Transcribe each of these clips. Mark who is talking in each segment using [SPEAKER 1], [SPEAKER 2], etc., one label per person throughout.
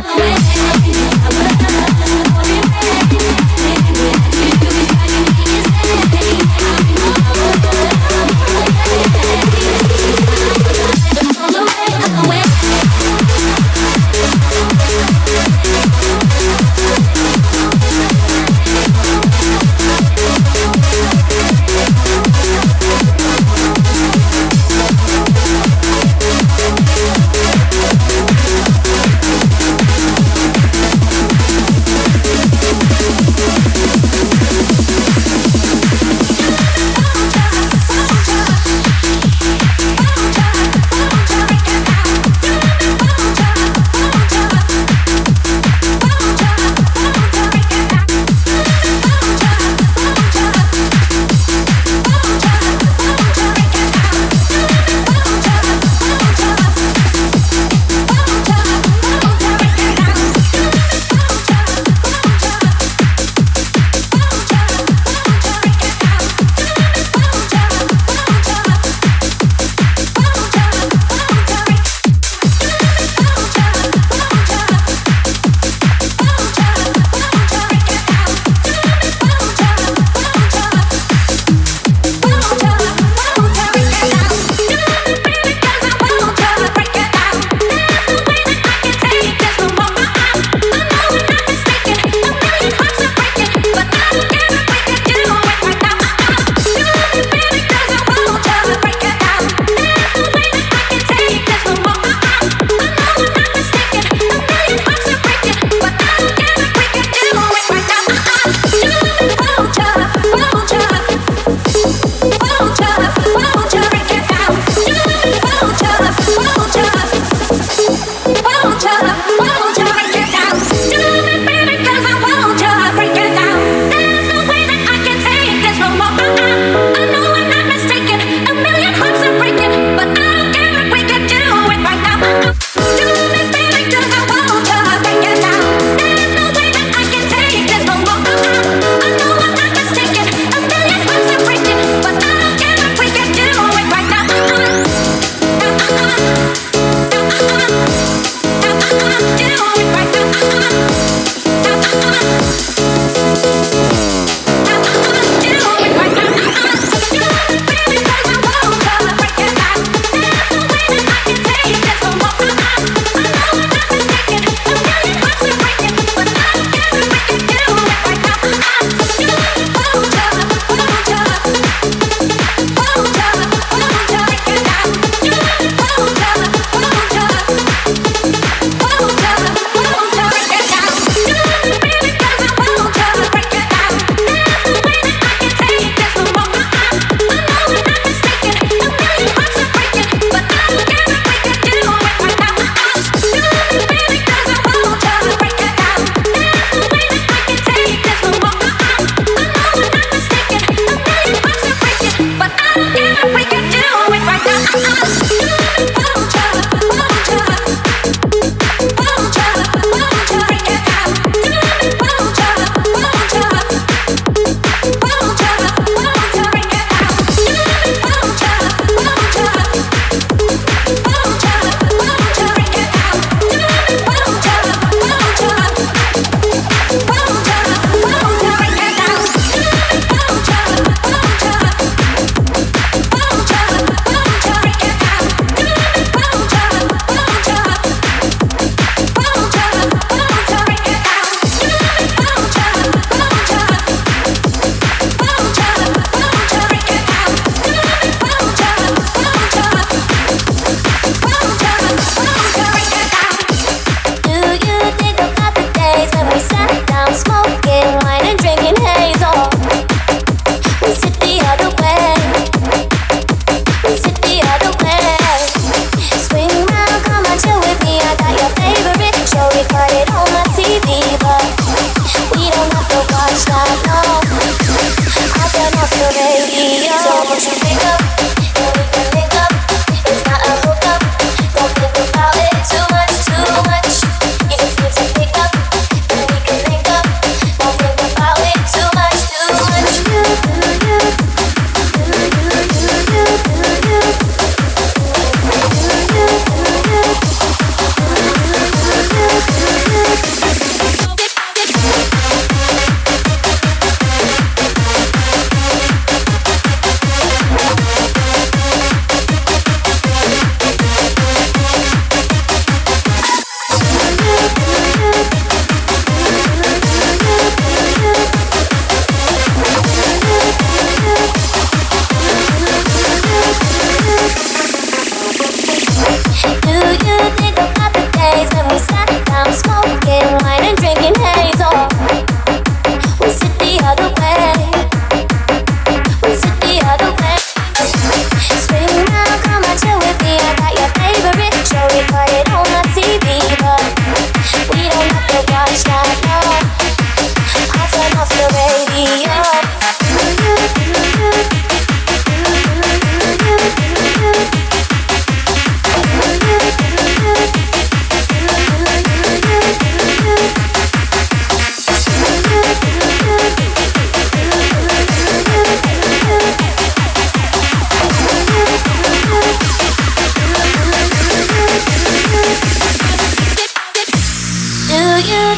[SPEAKER 1] Away.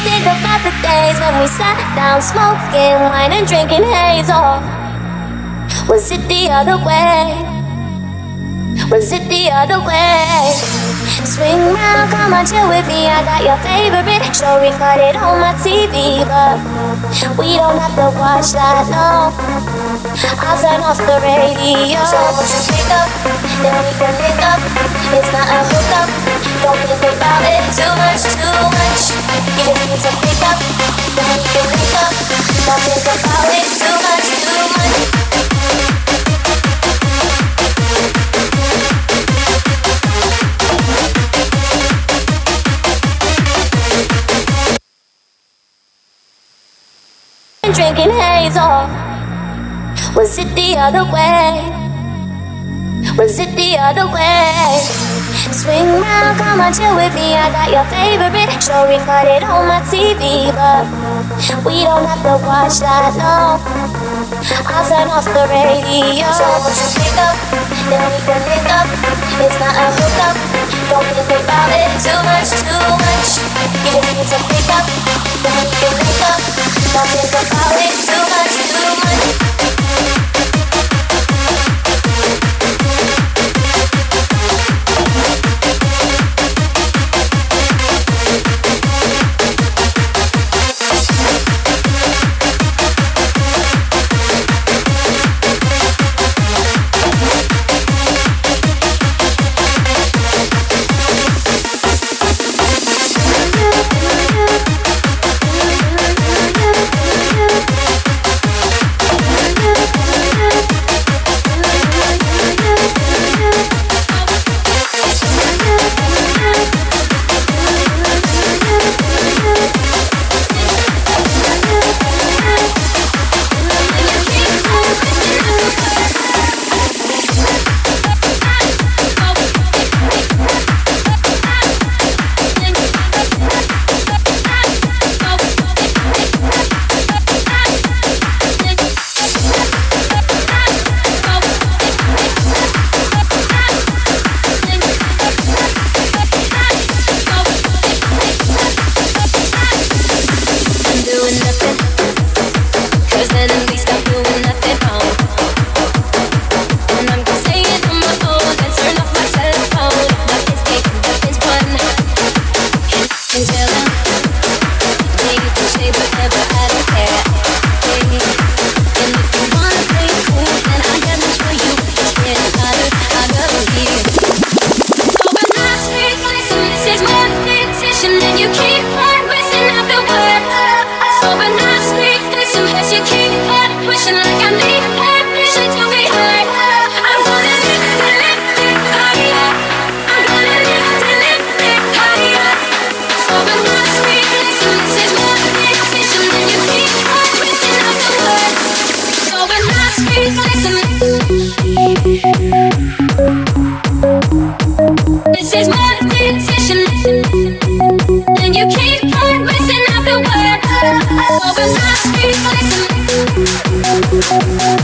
[SPEAKER 1] think about the days when we sat down smoking wine and drinking haze. Or was it the other way? Was it the other way? Swing round, come on, chill with me. I got your favorite show recorded on my TV, but we don't have to watch that, no. I'll turn off the radio. So won't you pick up, then we can pick up. It's not a hookup, don't think about it too much, too much. You just need to pick up, then we can pick up. Don't think about it too much, too much. Drinking haze, or was it the other way? Was it the other way? Swing round, come on, chill with me. I got your favorite show recorded on my TV, but we don't have to watch that, no. I'll turn off the radio. So won't you pick up, then we can pick up. It's not a hookup, don't think about it too much, too much. You just need to pick up, then we can pick up. Don't think about it too much, too much. This is my decision, and you keep on messing up the word. So when I speak, listen.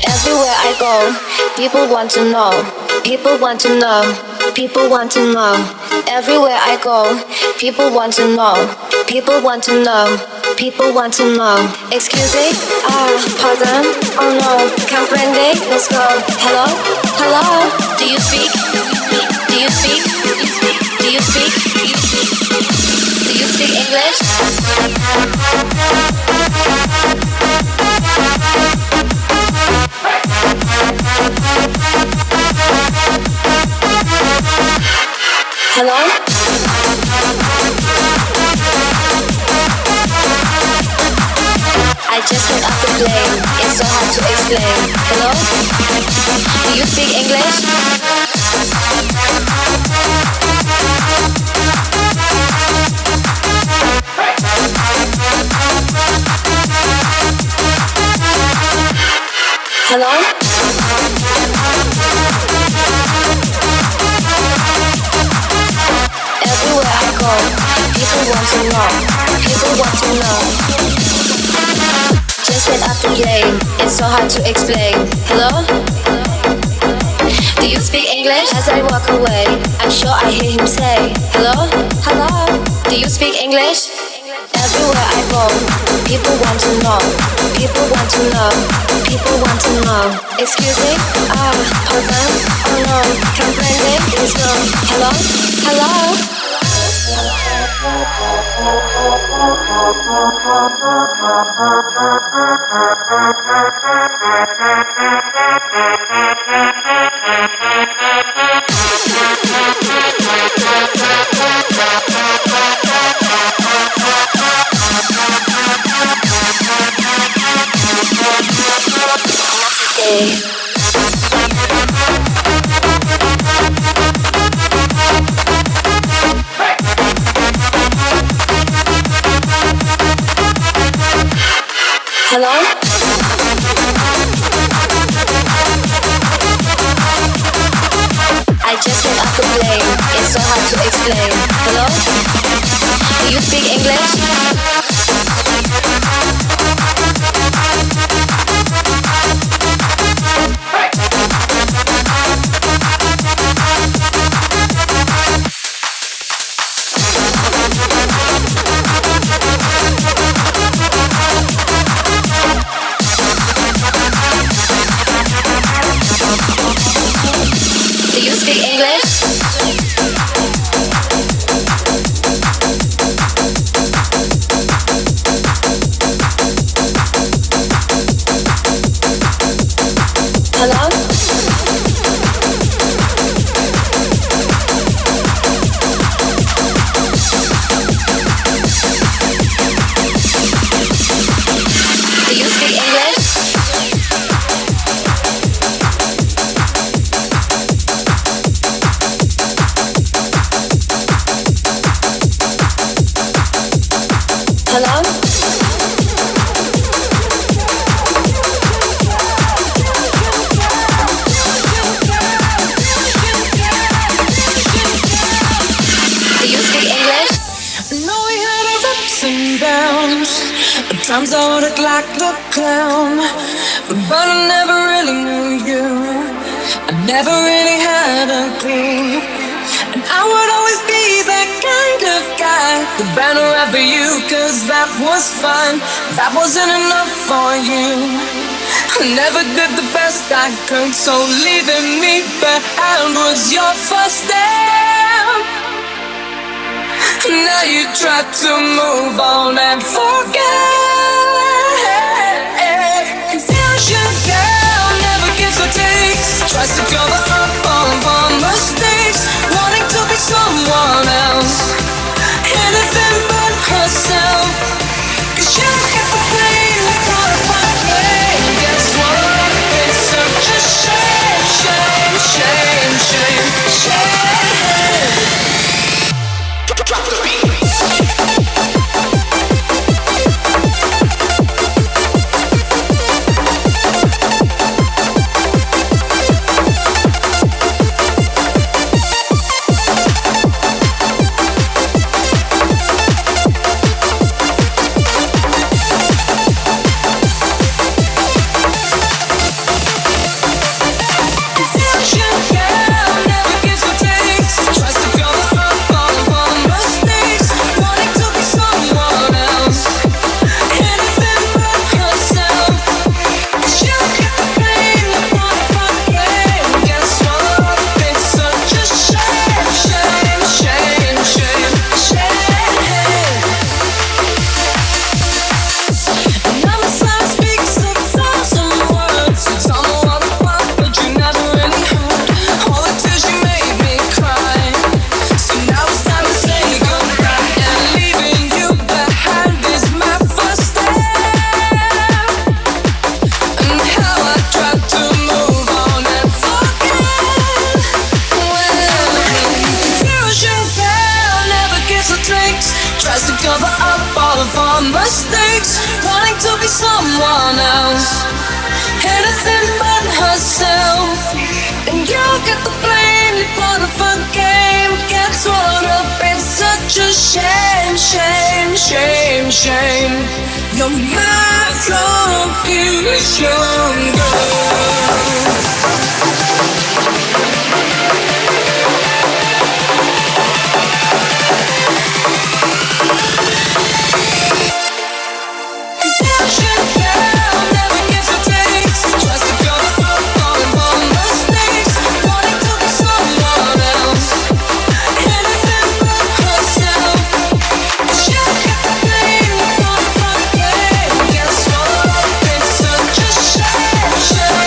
[SPEAKER 1] Everywhere I go, people want to know. People want to know. People want to know. Everywhere I go, people want to know. People want to know. People want to know. Excuse me? Pardon? Oh no, comprende? Let's go. Hello? Hello? Do you speak? Do you speak? Do you speak? Do you speak English? Hello? I just got off the plane. It's so hard to explain. Hello? Do you speak English? Hello? Everywhere I go, people want to know. People want to know. Just get off the plane. It's so hard to explain. Hello? Do you speak English? As I walk away, I'm sure I hear him say, hello? Hello? Do you speak English? Everywhere I go, people want to know. People want to know. People want to know. Excuse me? Pardon? Oh no, comprende? Let's go. Hello? Hello? Hello? I just got off the plane. It's so hard to explain. Hello? Do you speak English? Do you speak English? Hello? Do you speak English? Hello? Do you speak English?
[SPEAKER 2] I know we had our ups and downs. At times I would act like the clown, but I never really knew you. I never really had a clue. And I would always be that kind of guy who'd ran around for you, cause that was fun. That wasn't enough for you. I never did the best I could, so leaving me behind was your first step. Now you try to move on and forget. Confusion girl never gives or takes. Tries to cover up on mistakes, wanting to be someone else, anything but herself. Cause you hit the plane without a fun plane. Guess what? It's such a shame, shame, shame, shame, shame. Drop the beat. someone else, anything but herself. And you get the blame, you part of a game, gets swallowed up. It's such a shame, shame, shame, shame. You're my confusion, girl. Shame.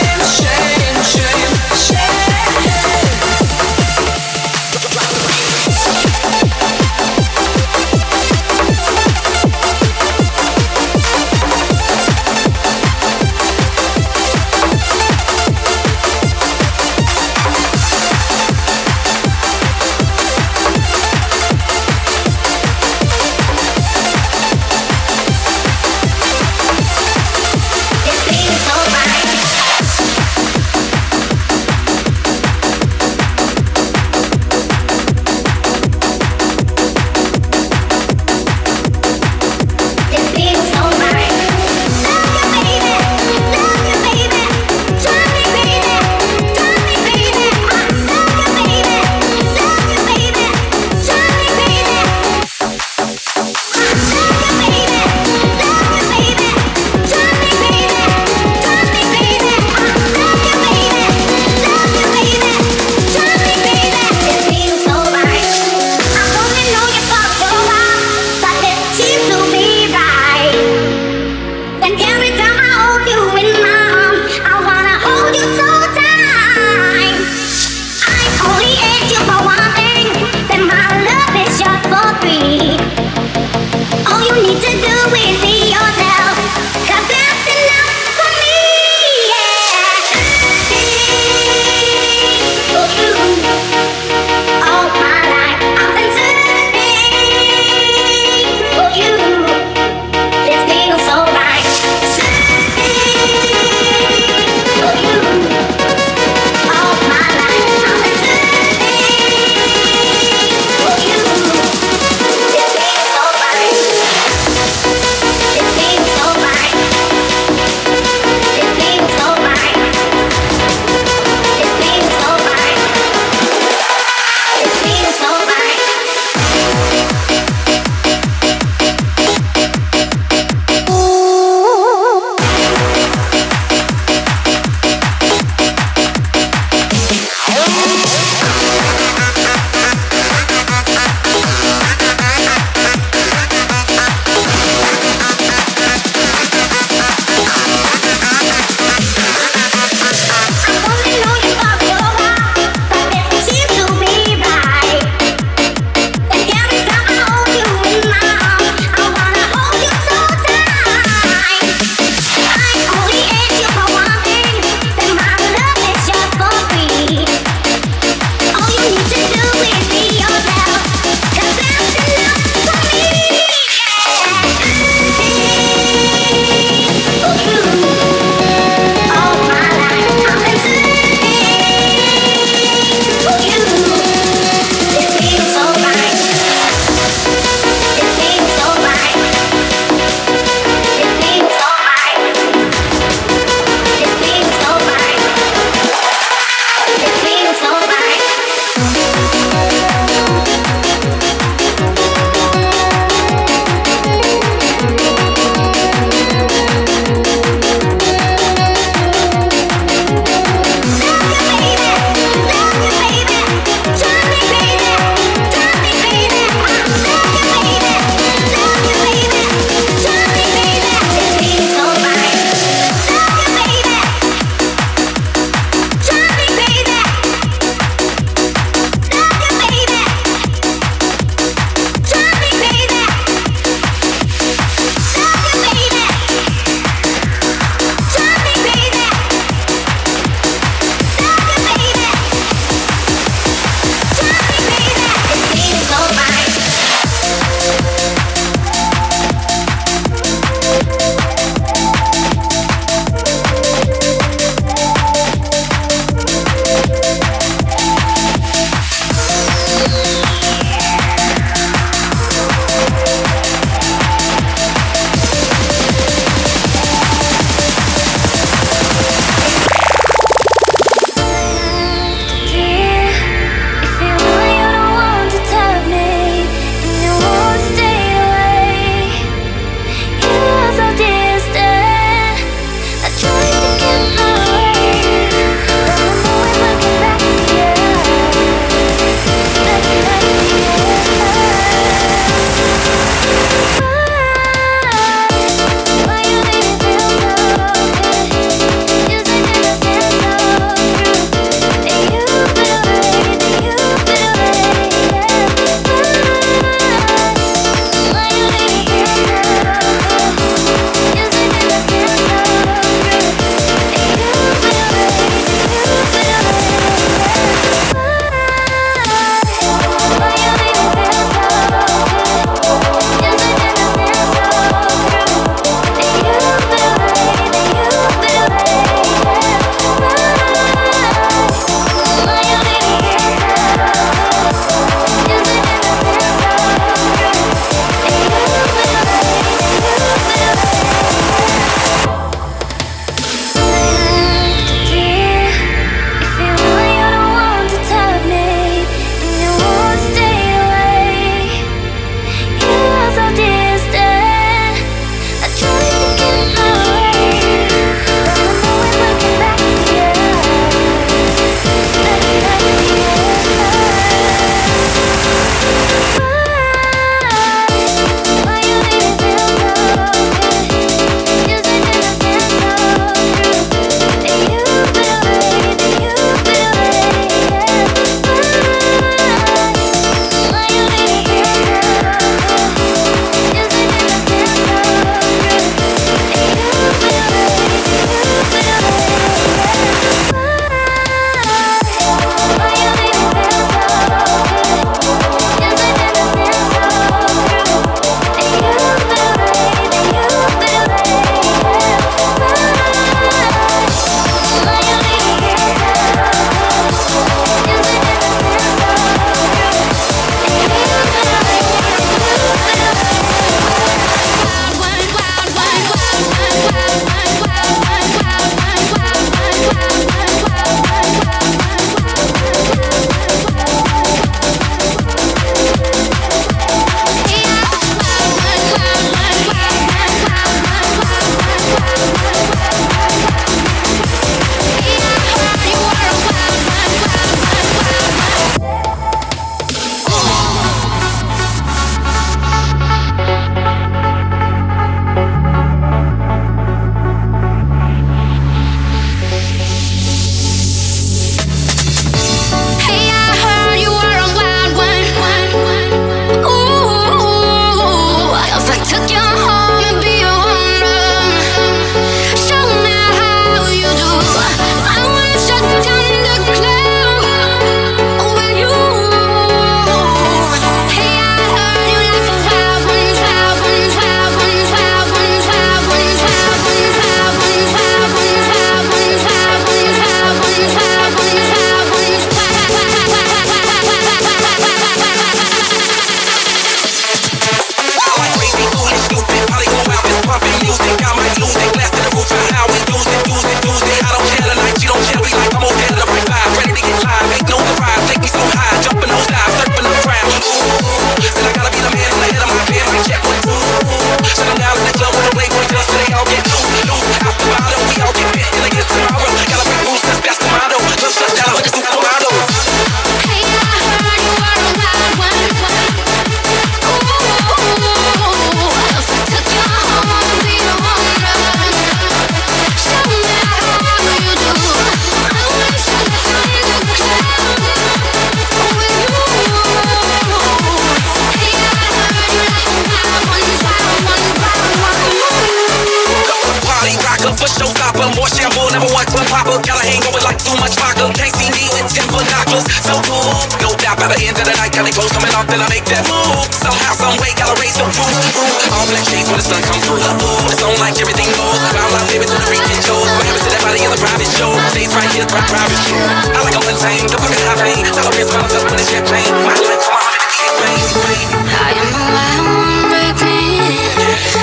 [SPEAKER 3] popper. Got a hangover like too much vodka. Can't see me with 10 binoculars. So cool, no doubt by the end of the night, got the clothes coming off, then I make that move. Somehow, some way, gotta raise the roof. All black shades when the sun come through. It's on like everything moves. While I'm living to the freaking shows. What happens to that body is a private show. Stays right here, private show. I like a mundane, the fucking high pain. Celebrate smiles up when it's champagne. My life, come on,
[SPEAKER 2] I am the one who break me.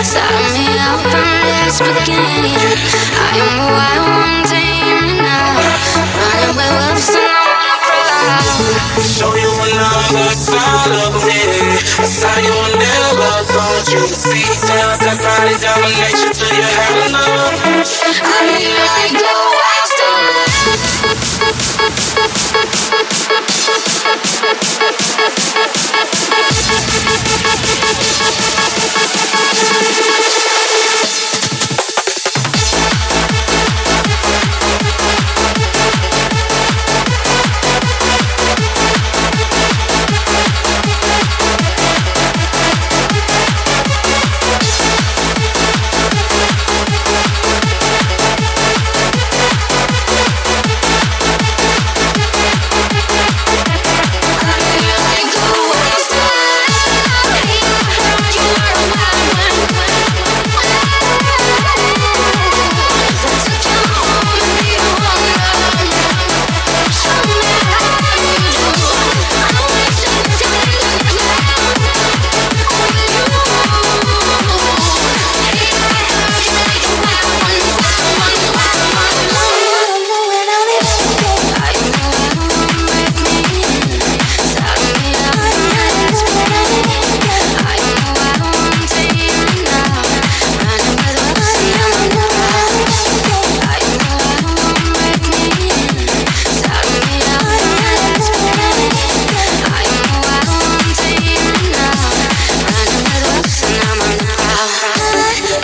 [SPEAKER 2] Start me up and let's begin. I am the one who tame me now. Running with wolves and I'm on the prowl.
[SPEAKER 3] show you another side of me. A side you never thought you would see. Tell that body domination till you have enough.
[SPEAKER 2] I feel like the west of me.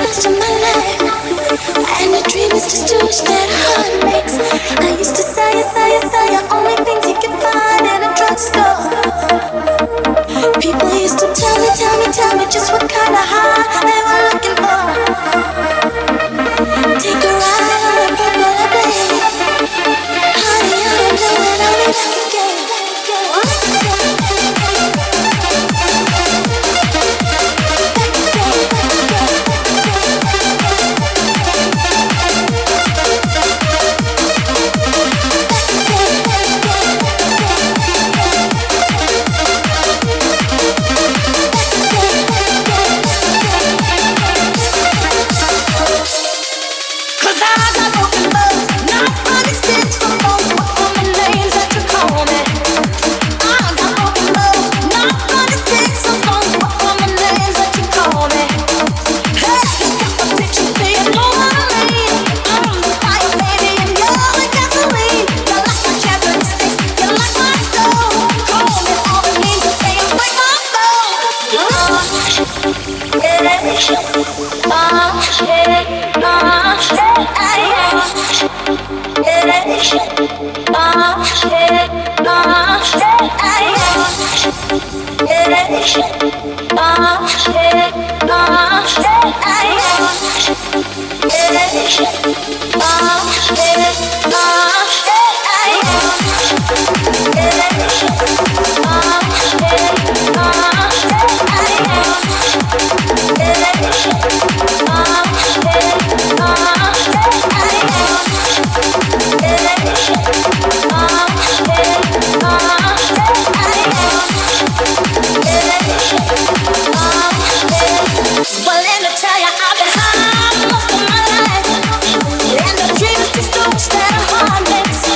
[SPEAKER 1] Most of my life, and the dream is just a wish that a heart makes.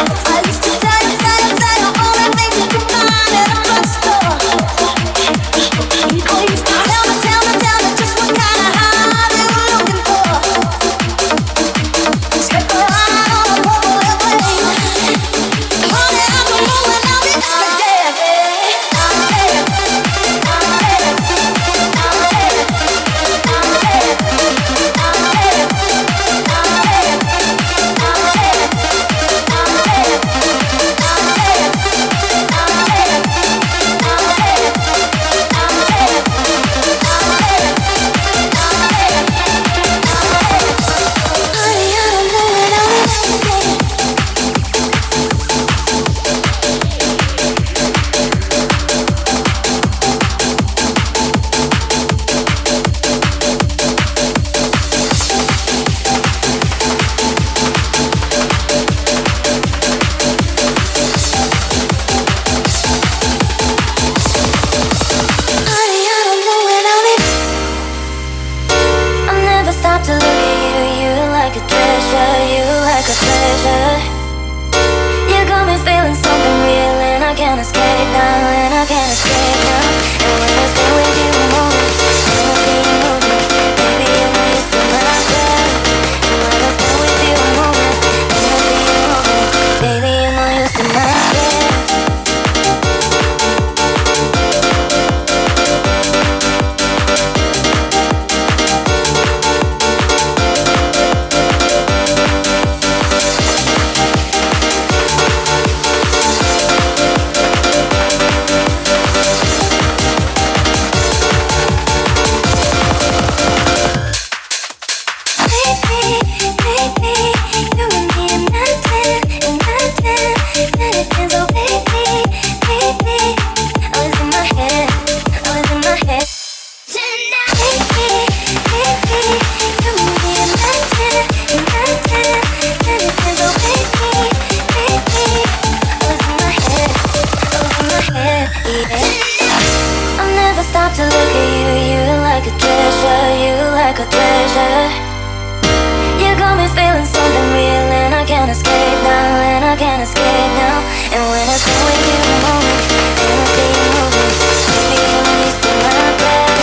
[SPEAKER 1] kinda scared now. And when I spend with you a moment, and I see you moving, baby, I'm used to my breath.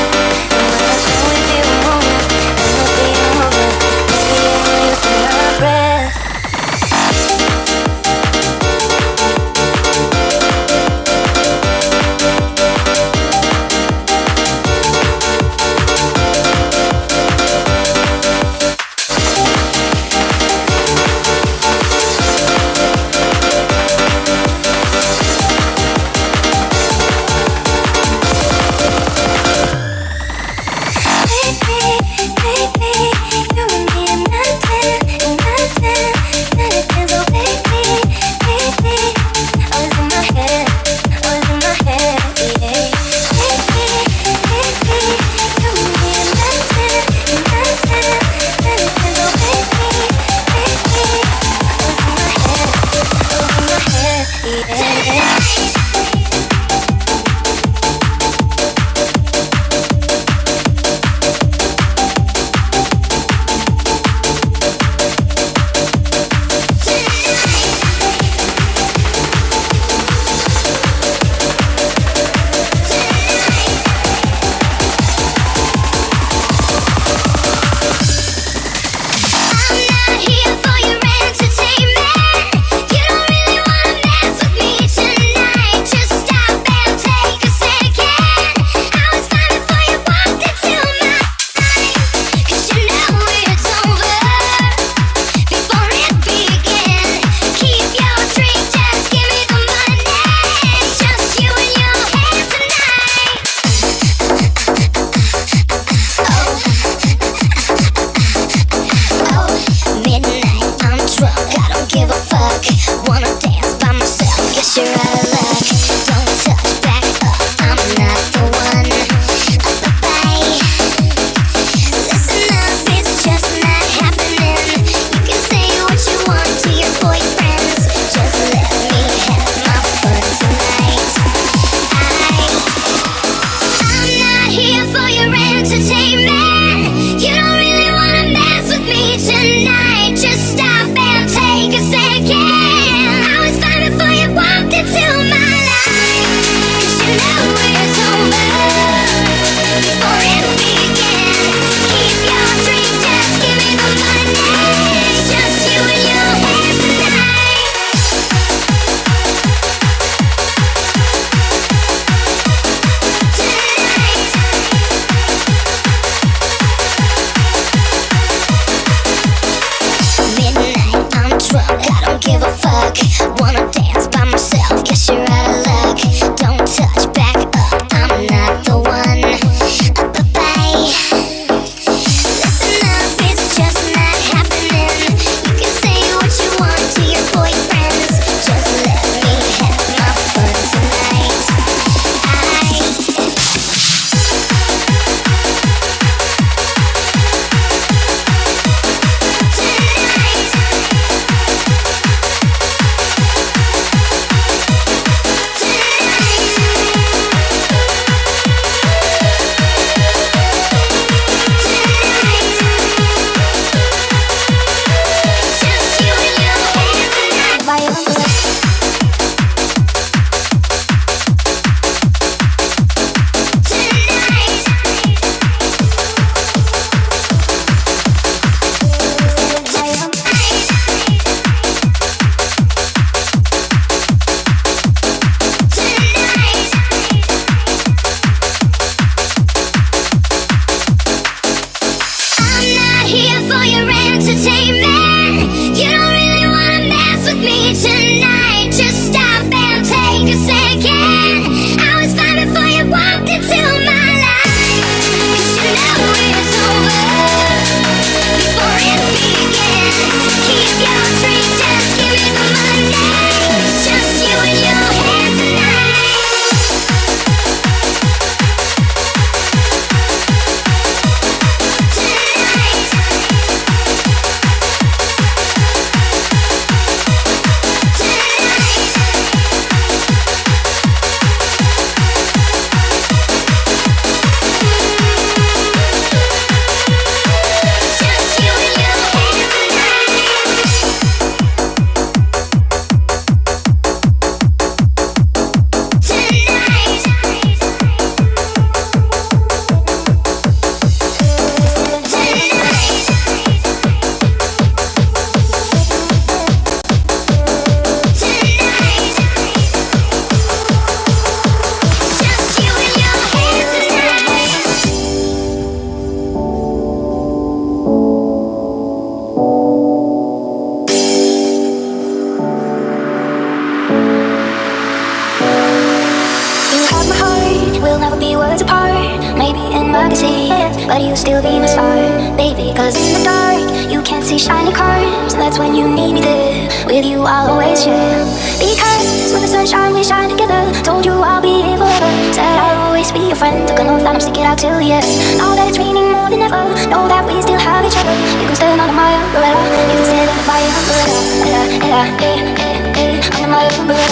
[SPEAKER 1] And when I spend with you a moment, and I see you moving, baby, I'm used to my breath.
[SPEAKER 4] Here for your entertainment. You don't really wanna mess with me tonight.
[SPEAKER 1] We'll never be worlds apart, maybe in magazines, but you still be my star, baby. Cause in the dark, you can't see shiny cars. That's when you need me there, with you I'll always share. Because when the sun shines, we shine together. Told you I'll be here forever, said I'll always be your friend. Took an oath that I'm sticking out till the end. Now that it's raining more than ever, know that we still have each other. You can stand under my umbrella, you can stand under my umbrella. Under my umbrella, under my umbrella,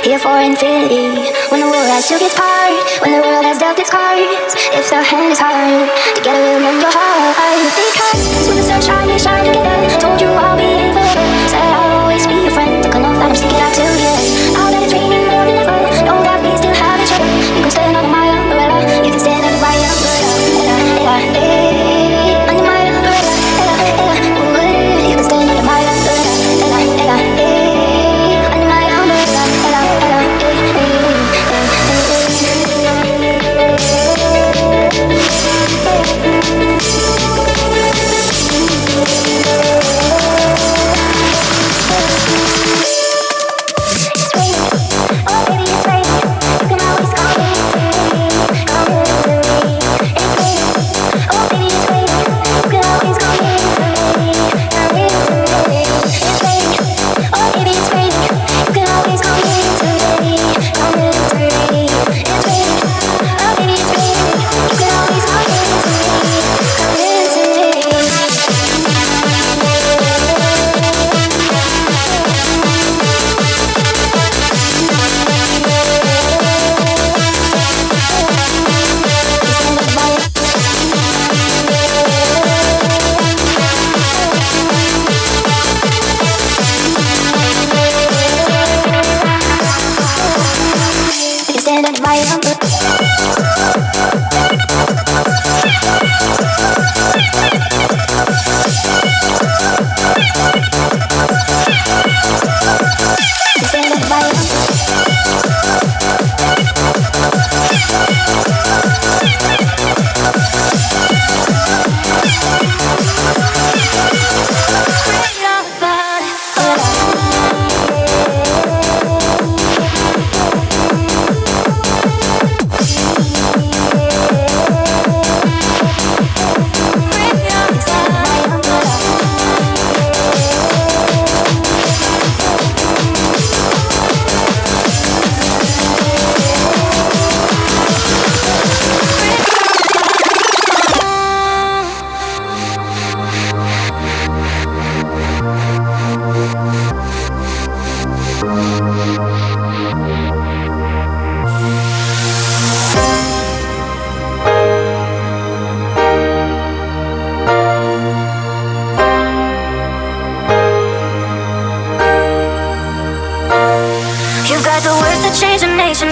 [SPEAKER 1] here for infinity. When the world has shook its part, when the world has dealt its cards, if the hand is hard, together we'll mend your heart. Because when the sun shines, we shine together. Told you I'll be here forever, said I'll always be your friend. Took an oath that I'm sticking out till the end. Now that it's raining more than ever, know that we still have each other. You can stand under my umbrella, you can stand under my umbrella. Under my umbrella, you can stand under my umbrella.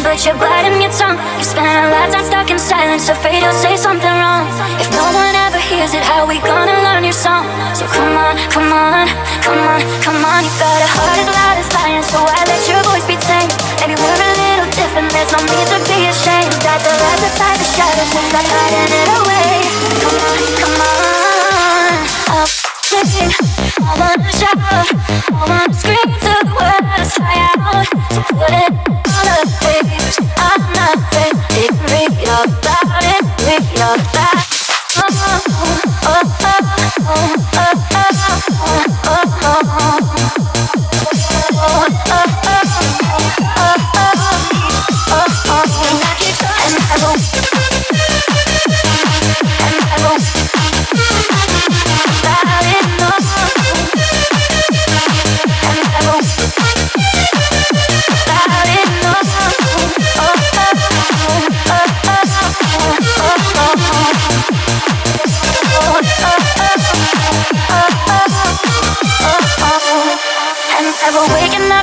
[SPEAKER 1] But you're biting your tongue. You spent a lifetime stuck in silence, afraid you'll say something wrong. If no one ever hears it, how we gonna learn your song? So come on, come on, come on, come on. You've got a heart as loud as lion, so why let your voice be tamed? Maybe we're a little different, there's no need to be ashamed. Got the light beside the shadows, we'll start hiding it away. Come on, come on. I'll sing, I wanna shout, I wanna scream to the world to fly out. So put it on the page, I'm not afraid. It can read about it, read about it. Oh, oh, oh, oh, oh, oh, oh, oh, oh, oh.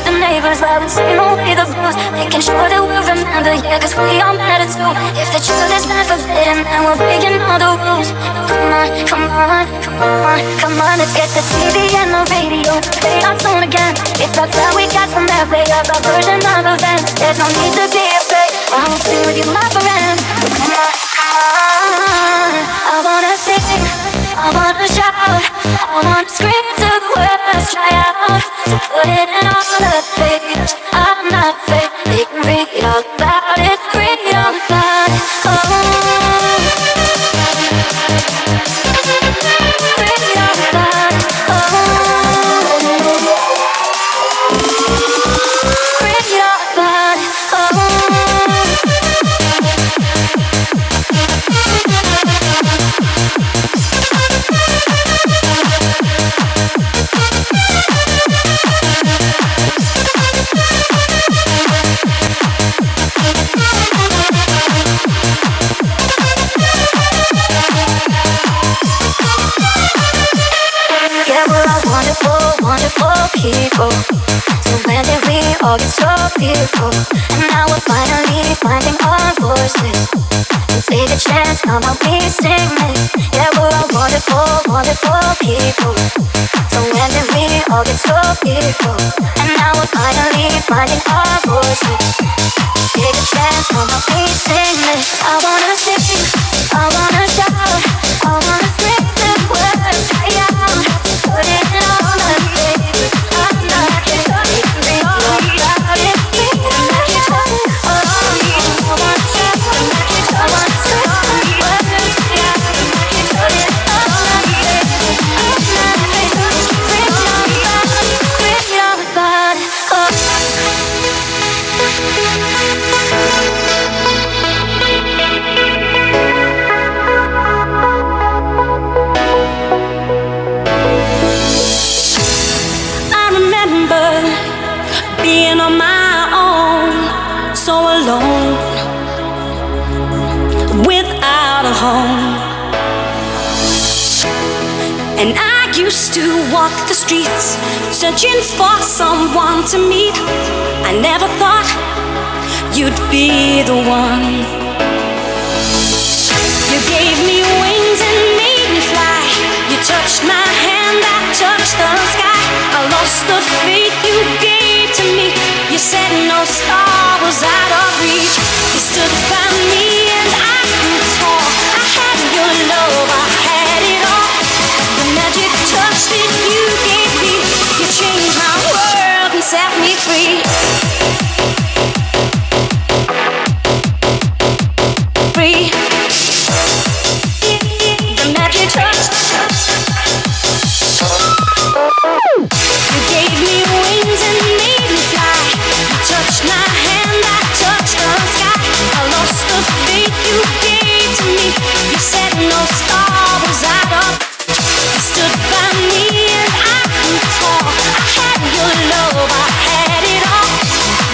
[SPEAKER 1] up the neighbors while we sing away the blues, making sure that we'll remember, yeah, cause we all matter too. If the truth is not forbidden, then we're breaking all the rules. Come on, come on, come on, come on, let's get the TV and the radio, play our song again. It's about time we got some airplay of our version of events. There's no need to be afraid, I will sing with you, my friend. Come on, come on, I wanna sing, I wanna shout, I wanna scream till the words dry out, to put it in all the pages. I'm not afraid, they can read all about it, read all about it. Oh, read all about it. Oh, read all about it. Oh. Yeah, we're all wonderful, wonderful people. So when did we all get so fearful? And now we're finally finding our voices. And take a chance, come on, please sing this. Yeah, we're all wonderful, wonderful people. So when did we all get so fearful? And now we're finally finding our voices. Take a chance, come on, please sing this. I wanna sing, I wanna shout, I wanna scream the words right out. Put it in all the pages. I'm not kidding. Read all about it. Oh, I want you. I want to words out. Put it all the pages. I'm not kidding. Read all about it. Read all about it.
[SPEAKER 2] Being on my own, so alone, without a home. And I used to walk the streets, searching for someone to meet. I never thought you'd be the one. You gave me wings and made me fly. You touched my hand, I touched the sky. I lost the faith you gave to me. You said no star was out of reach. You stood by me and I grew tall. I had your love, I had it all. The magic touch that you gave me, you changed my world and set me free. Free. The magic touch. You gave me wings and made me fly. You touched my hand, I touched the sky. I lost the faith you gave to me. You said no star was out of reach. You stood by me and I grew tall. I had your love, I had it all.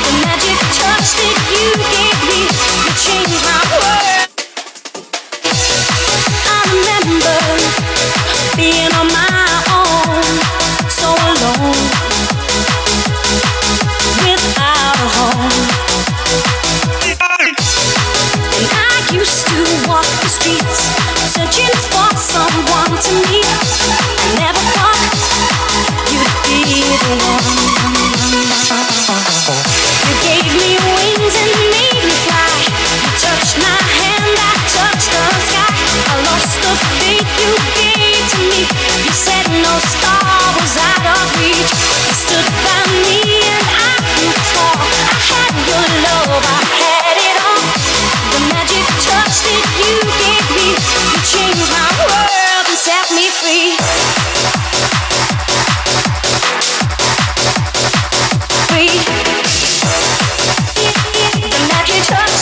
[SPEAKER 2] The magic touch that you gave me, you changed my world. I remember being on my own, so alone, without a home. And I used to walk the streets, searching for someone to meet. I never thought you'd be the one. You gave me wings and made me fly. You touched my hand, I touched the sky. I lost the faith you gave to me. You said no star was out of reach. You stood by me and I grew tall. I had your love, I had it all. The magic touch that you gave me, you changed my world and set me free. Free. The magic touch.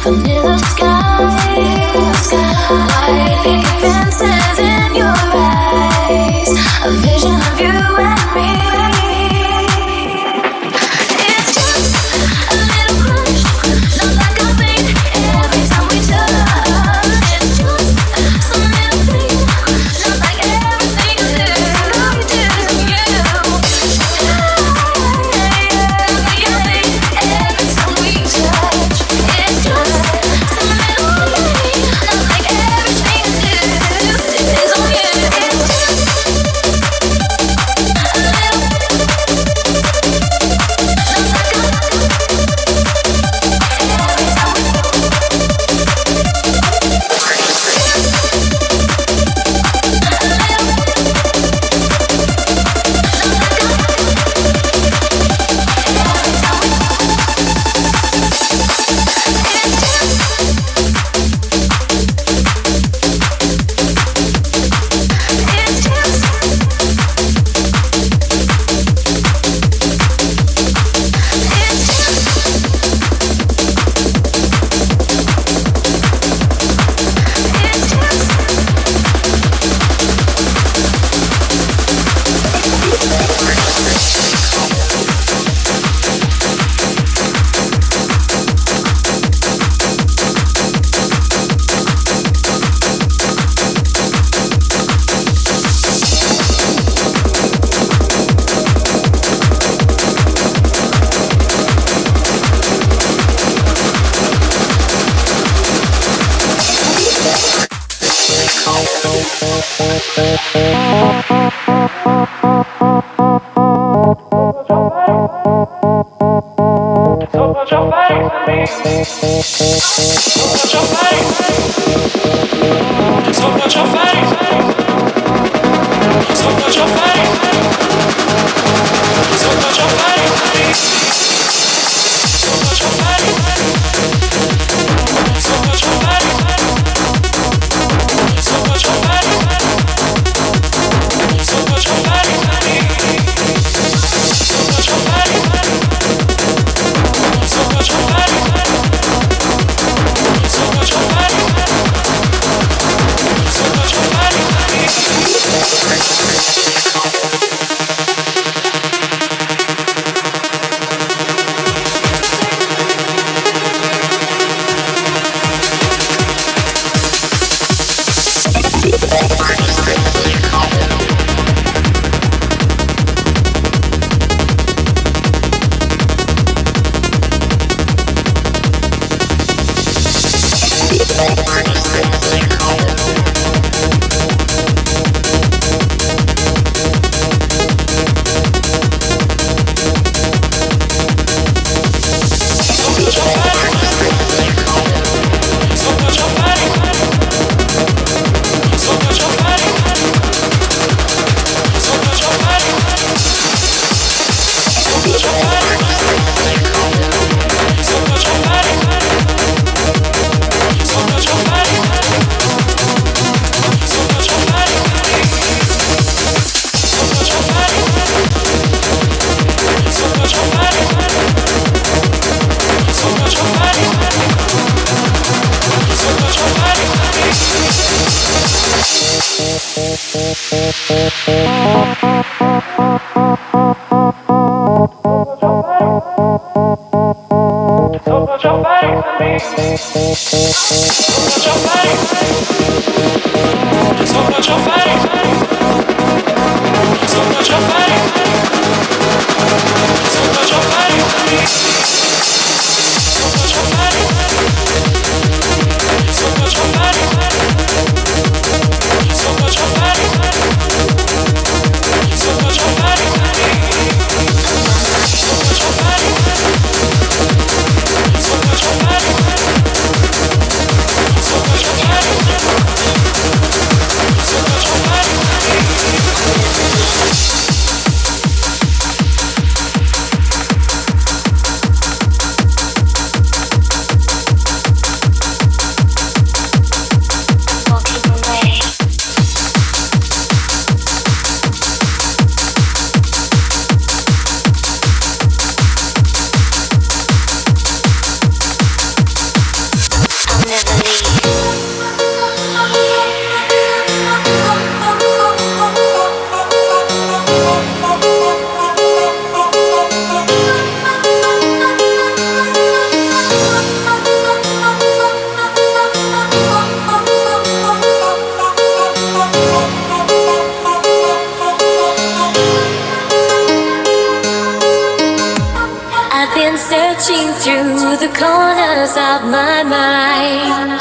[SPEAKER 1] Vanilla sky, white picket fences in your eyes, a vision of you and me. It's just a little crush, not like I think every time we touch. It's just some little thing, not like everything you do. Every time we touch, it's just some little thing, not like everything you do. Depends on you. It's Searching through the corners of my mind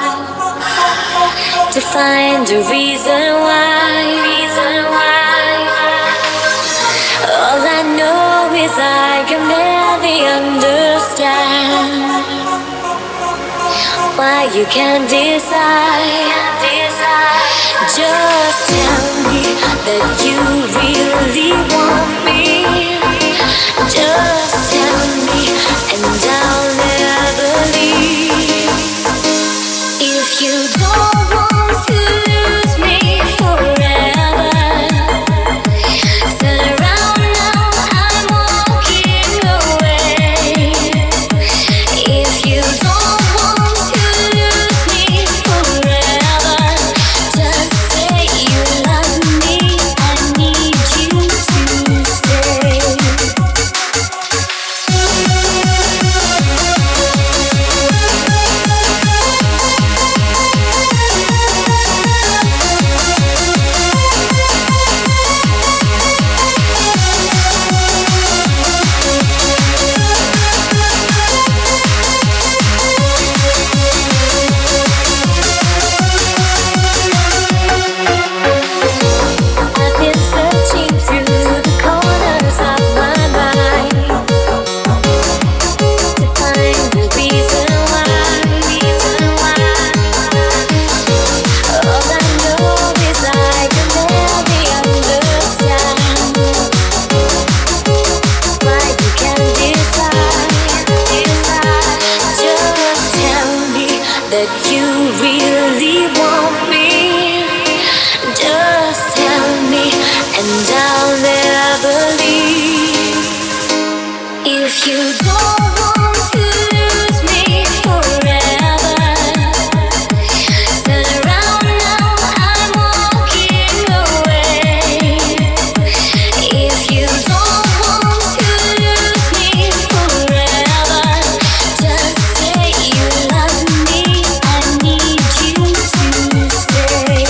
[SPEAKER 1] to find a reason why. All I know is I can barely understand why you can't decide. Just tell me that you really want me. Just tell me, and I'll never leave. If you don't want to lose me forever, turn around now, I'm walking away. If you don't want to lose me forever, just say you love me, I need you to stay. That you really want me. Just tell me, and I'll never leave. If you don't want to lose me forever, turn around now, I'm walking away. If you don't want to lose me forever, just say you love me, I need you to stay.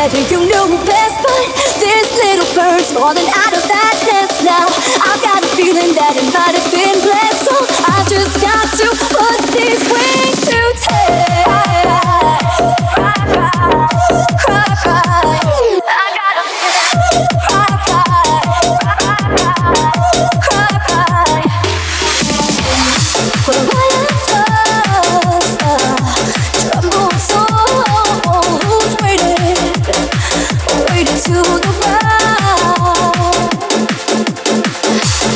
[SPEAKER 1] that you knew best, but this little bird's falling out of that nest now. I've got a feeling that it might have been blessed, so I just got to put these wings to take. Cry, cry. I got a feeling. Cry, cry. For the lion does tremble so waiting to the ground.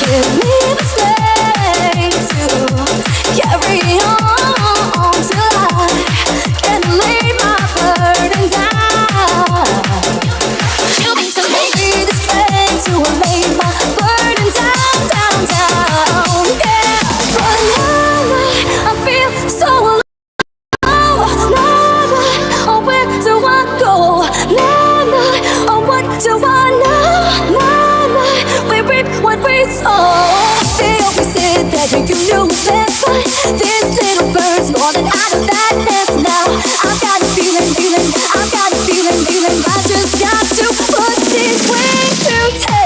[SPEAKER 1] Give me the space to carry on till I can lay my burden down. You need to make me the strength to lay my burden down, down, down. Yeah, but now I feel so alone. Oh, where do I go? Oh, what do I know? We reap what we sow. They always said that you knew best, but this little bird's falling out of that nest now. I've got a feeling, I've got a feeling. I just got to put these wings to take.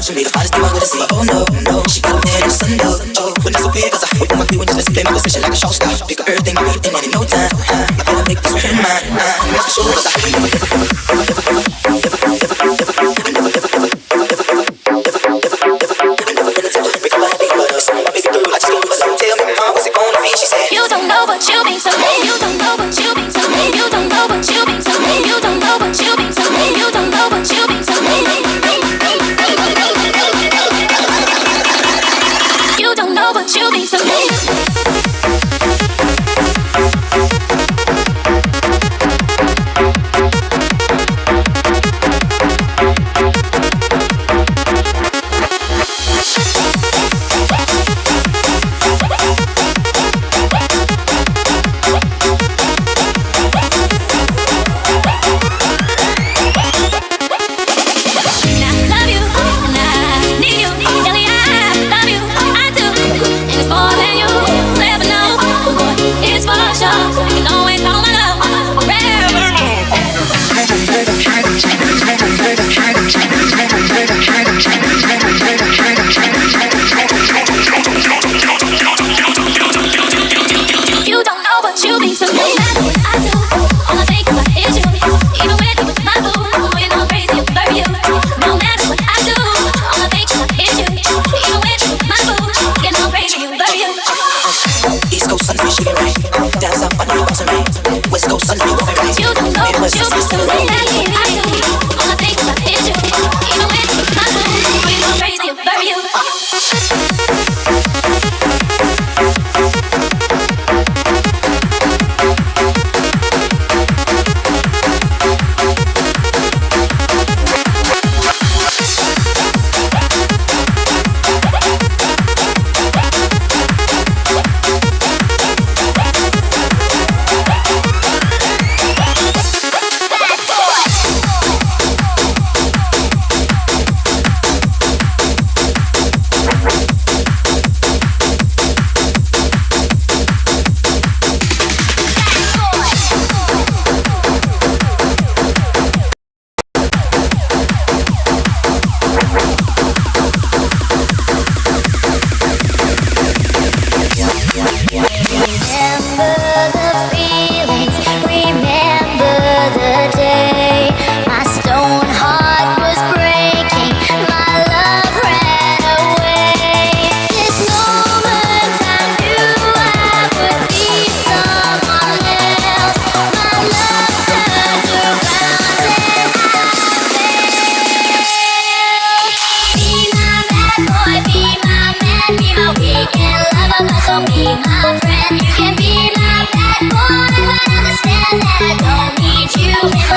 [SPEAKER 4] She made the finest thing I would have seen. Oh no, no, she got a man in the sun though. Oh, when that's so big, cause I hate my when you listen, play my position like a show star. Pick up everything I read in no time. I better make this friend mine. That's for sure, cause I
[SPEAKER 1] you don't know what you mean to me. You don't know what you mean to me. You don't know what you mean to me. You don't know what you mean to me. You don't know what you mean to me. You don't know what you mean to me.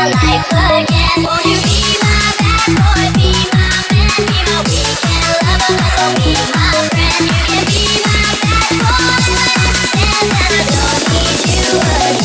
[SPEAKER 1] my life again? Won't you be my bad boy, be my man, be my weekend lover, also be my friend? You can be my bad boy, understand that I don't need you again.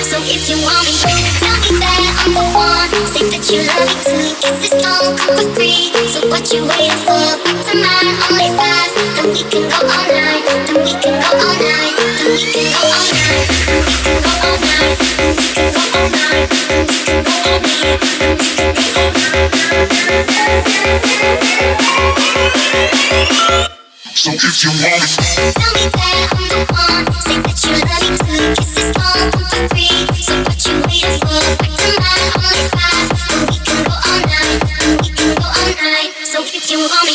[SPEAKER 2] So if you want it, tell me that I'm the one. Say that you love me too. Kisses don't come for free. So what you waiting for? Back to mine, only five. And we can go all night. And we can go all night. So if you want me, tell me that I'm the one. Say that you love me too. Kisses don't come for free. So what you waiting for? Back to mine, only five. And we can go all night. And we can go all night. So if you want me.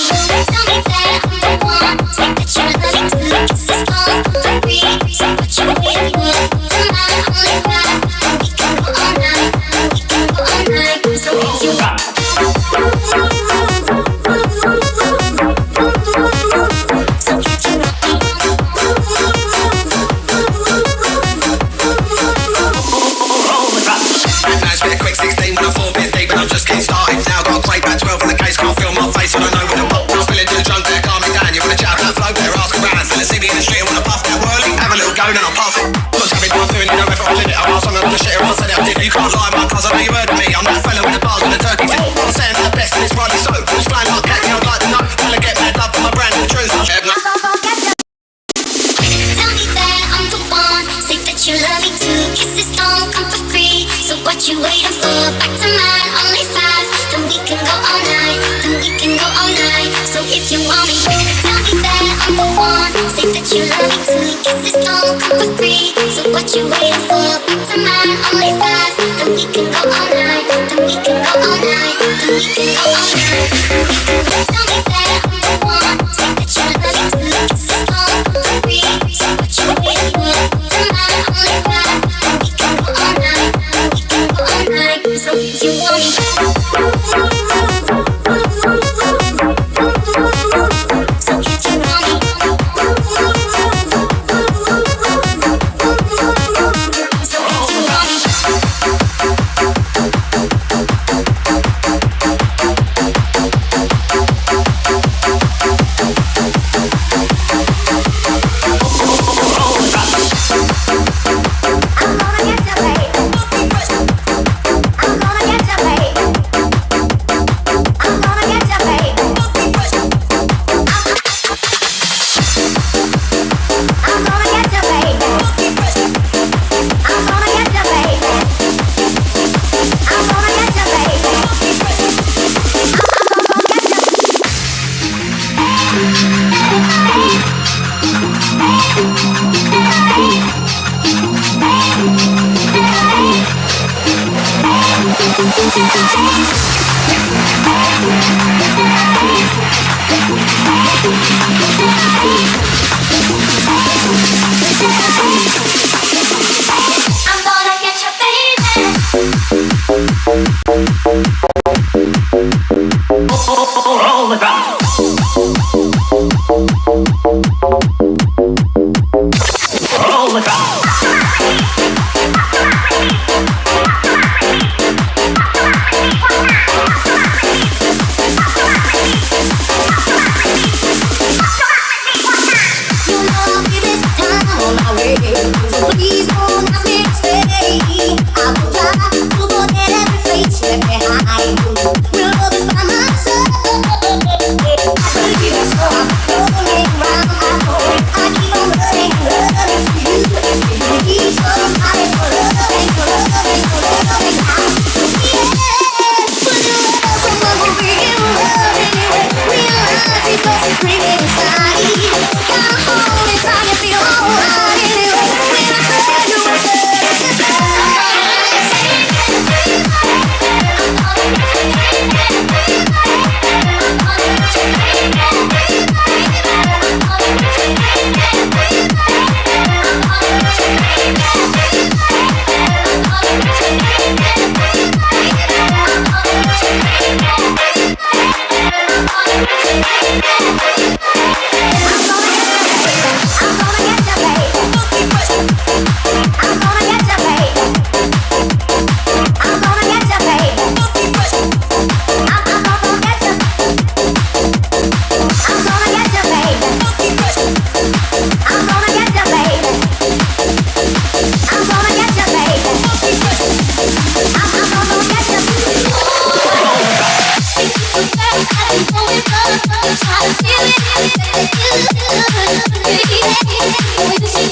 [SPEAKER 3] Just getting started now, got a quake back 12 on the case, can't feel my face when I know when I'm feeling too drunk, there can't be
[SPEAKER 1] you waiting for? Tonight, only five, and we can go all night, and we can go all night, and we can go all night. Tell me that I'm the one. Say that you love me till the kiss is gone. Free, so what you waiting for? Tonight, only five, and we can go all night, and we can go all night. So you want me? So if you want me. Try to feel it,